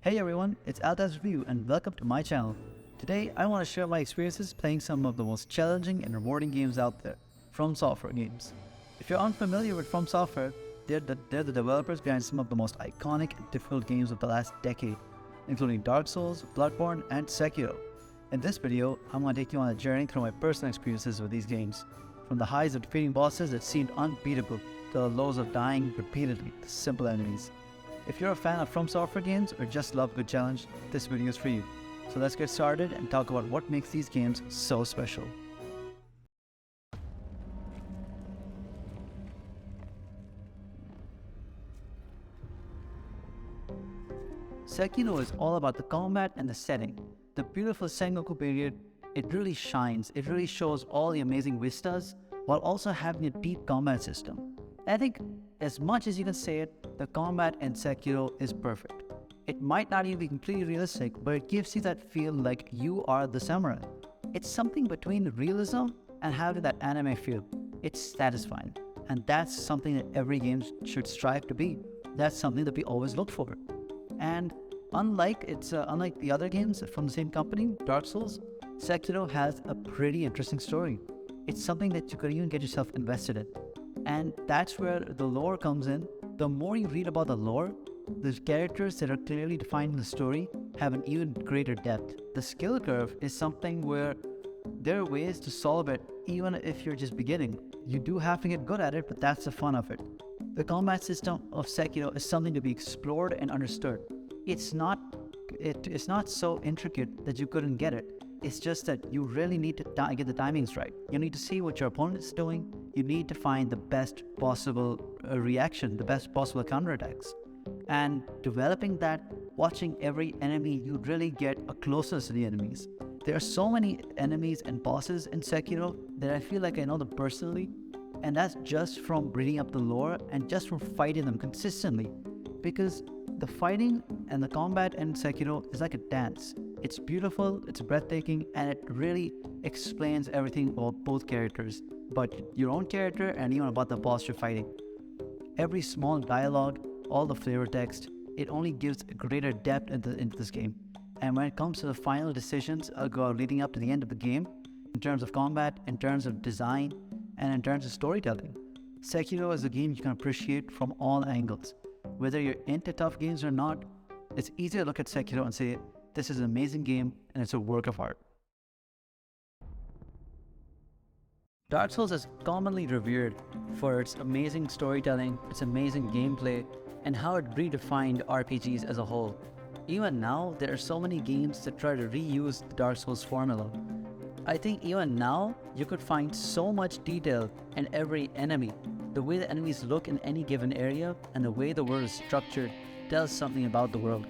Hey everyone, it's Altaz-Review and welcome to my channel. Today I want to share my experiences playing some of the most challenging and rewarding games out there, From Software games. If you're unfamiliar with From Software, they're the developers behind some of the most iconic and difficult games of the last decade, including Dark Souls, Bloodborne, and Sekiro. In this video, I'm going to take you on a journey through my personal experiences with these games, from the highs of defeating bosses that seemed unbeatable to the lows of dying repeatedly to simple enemies. If you're a fan of From Software games or just love a good challenge, this video is for you. So let's get started and talk about what makes these games so special. Sekiro is all about the combat and the setting. The beautiful Sengoku period, it really shines. It really shows all the amazing vistas while also having a deep combat system. I think as much as you can say it, the combat in Sekiro is perfect. It might not even be completely realistic, but it gives you that feel like you are the samurai. It's something between realism and having that anime feel. It's satisfying, and that's something that every game should strive to be. That's something that we always look for. And unlike the other games from the same company, Dark Souls, Sekiro has a pretty interesting story. It's something that you could even get yourself invested in. And that's where the lore comes in. The more you read about the lore, the characters that are clearly defined in the story have an even greater depth. The skill curve is something where there are ways to solve it even if you're just beginning. You do have to get good at it, but that's the fun of it. The combat system of Sekiro is something to be explored and understood. It's not so intricate that you couldn't get it. It's just that you really need to get the timings right. You need to see what your opponent is doing. You need to find the best possible reaction, the best possible counterattacks. And developing that, watching every enemy, you really get a closeness to the enemies. There are so many enemies and bosses in Sekiro that I feel like I know them personally. And that's just from reading up the lore and just from fighting them consistently. Because the fighting and the combat in Sekiro is like a dance. It's beautiful, it's breathtaking, and it really explains everything about both characters, but your own character and even about the boss you're fighting. Every small dialogue, all the flavor text, it only gives a greater depth into this game. And when it comes to the final decisions leading up to the end of the game, in terms of combat, in terms of design, and in terms of storytelling, Sekiro is a game you can appreciate from all angles. Whether you're into tough games or not, it's easy to look at Sekiro and say, this is an amazing game and it's a work of art. Dark Souls is commonly revered for its amazing storytelling, its amazing gameplay, and how it redefined RPGs as a whole. Even now, there are so many games that try to reuse the Dark Souls formula. I think even now, you could find so much detail in every enemy. The way the enemies look in any given area and the way the world is structured tells something about the world.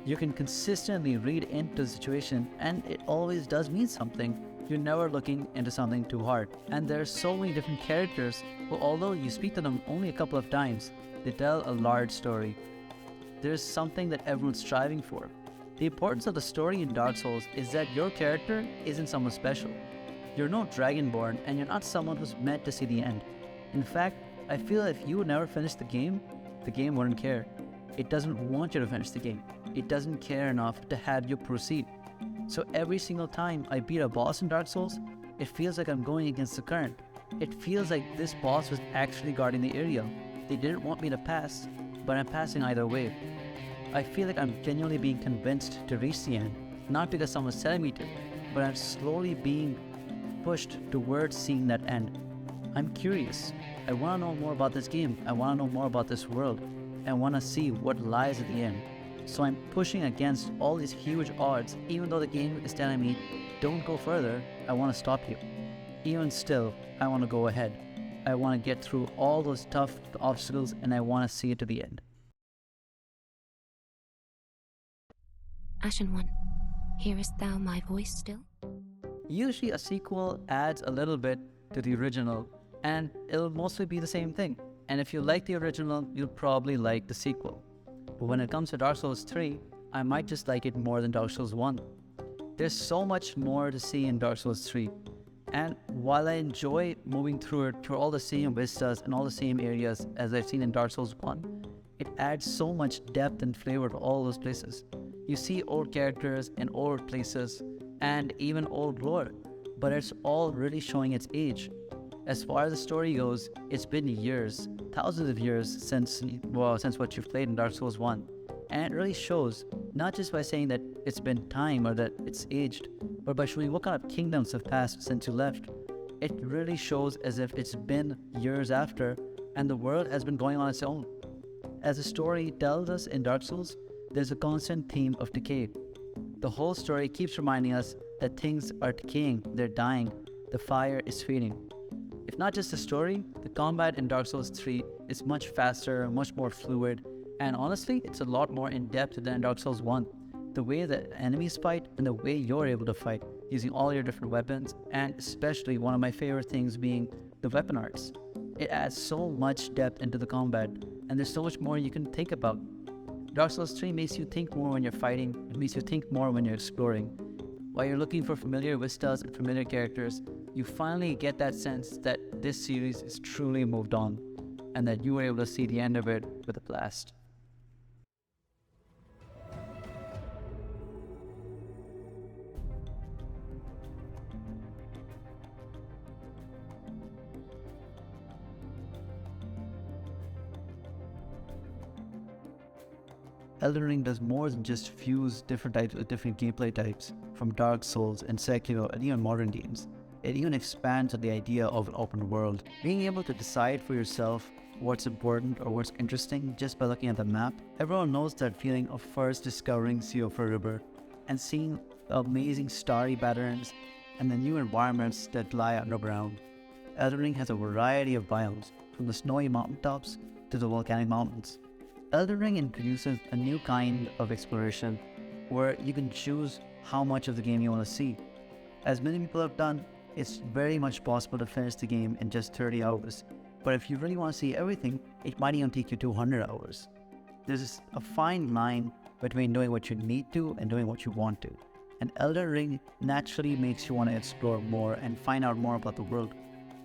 You can consistently read into the situation and it always does mean something. You're never looking into something too hard. And there are so many different characters who, although you speak to them only a couple of times, they tell a large story. There's something that everyone's striving for. The importance of the story in Dark Souls is that your character isn't someone special. You're no Dragonborn and you're not someone who's meant to see the end. In fact, I feel if you never finish the game wouldn't care. It doesn't want you to finish the game. It doesn't care enough to have you proceed. So every single time I beat a boss in Dark Souls, it feels like I'm going against the current. It feels like this boss was actually guarding the area. They didn't want me to pass, but I'm passing either way. I feel like I'm genuinely being convinced to reach the end, not because someone's telling me to, but I'm slowly being pushed towards seeing that end. I'm curious. I want to know more about this game. I want to know more about this world. I want to see what lies at the end. So I'm pushing against all these huge odds. Even though the game is telling me, don't go further, I want to stop you. Even still, I want to go ahead. I want to get through all those tough obstacles and I want to see it to the end. Ashen One, hearest thou my voice still? Usually a sequel adds a little bit to the original, and it'll mostly be the same thing. And if you like the original, you'll probably like the sequel. But when it comes to Dark Souls 3, I might just like it more than Dark Souls 1. There's so much more to see in Dark Souls 3. And while I enjoy moving through all the same vistas and all the same areas as I've seen in Dark Souls 1, it adds so much depth and flavor to all those places. You see old characters in old places and even old lore, but it's all really showing its age. As far as the story goes, it's been years, thousands of years since what you've played in Dark Souls 1. And it really shows, not just by saying that it's been time or that it's aged, but by showing what kind of kingdoms have passed since you left. It really shows as if it's been years after, and the world has been going on its own. As the story tells us in Dark Souls, there's a constant theme of decay. The whole story keeps reminding us that things are decaying, they're dying, the fire is fading. If not just the story, the combat in Dark Souls 3 is much faster, much more fluid, and honestly, it's a lot more in-depth than in Dark Souls 1. The way that enemies fight and the way you're able to fight using all your different weapons, and especially one of my favorite things being the weapon arts. It adds so much depth into the combat, and there's so much more you can think about. Dark Souls 3 makes you think more when you're fighting, it makes you think more when you're exploring. While you're looking for familiar vistas and familiar characters, you finally get that sense that this series is truly moved on, and that you were able to see the end of it with a blast. Elden Ring does more than just fuse different gameplay types from Dark Souls and Sekiro and even modern games. It even expands on the idea of an open world. Being able to decide for yourself what's important or what's interesting just by looking at the map. Everyone knows that feeling of first discovering Sea of River and seeing the amazing starry patterns and the new environments that lie underground. Elden Ring has a variety of biomes, from the snowy mountaintops to the volcanic mountains. Elden Ring introduces a new kind of exploration where you can choose how much of the game you want to see. As many people have done, it's very much possible to finish the game in just 30 hours. But if you really want to see everything, it might even take you 200 hours. There's a fine line between doing what you need to and doing what you want to. And Elden Ring naturally makes you want to explore more and find out more about the world.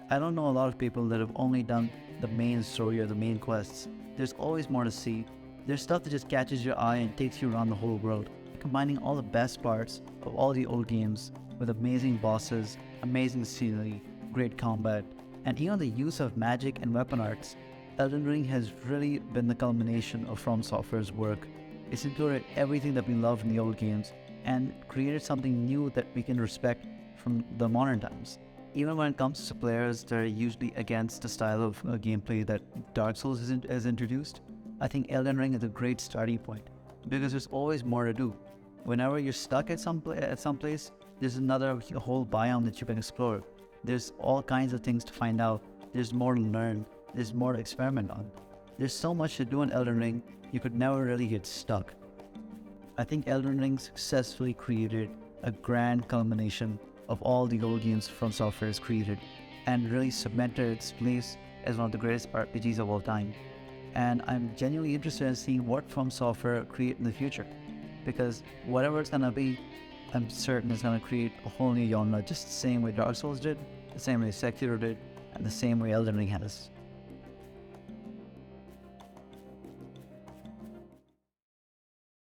I don't know a lot of people that have only done the main story or the main quests. There's always more to see. There's stuff that just catches your eye and takes you around the whole world, combining all the best parts of all the old games with amazing bosses, amazing scenery, great combat, and even the use of magic and weapon arts. Elden Ring has really been the culmination of From Software's work. It's included everything that we loved in the old games and created something new that we can respect from the modern times. Even when it comes to players that are usually against the style of gameplay that Dark Souls has introduced, I think Elden Ring is a great starting point because there's always more to do. Whenever you're stuck at some place, there's another whole biome that you can explore. There's all kinds of things to find out. There's more to learn. There's more to experiment on. There's so much to do in Elden Ring, you could never really get stuck. I think Elden Ring successfully created a grand culmination of all the old games From Software has created and really cemented its place as one of the greatest RPGs of all time. And I'm genuinely interested in seeing what From Software create in the future, because whatever it's gonna be, I'm certain it's gonna create a whole new genre, just the same way Dark Souls did, the same way Sekiro did, and the same way Elden Ring has.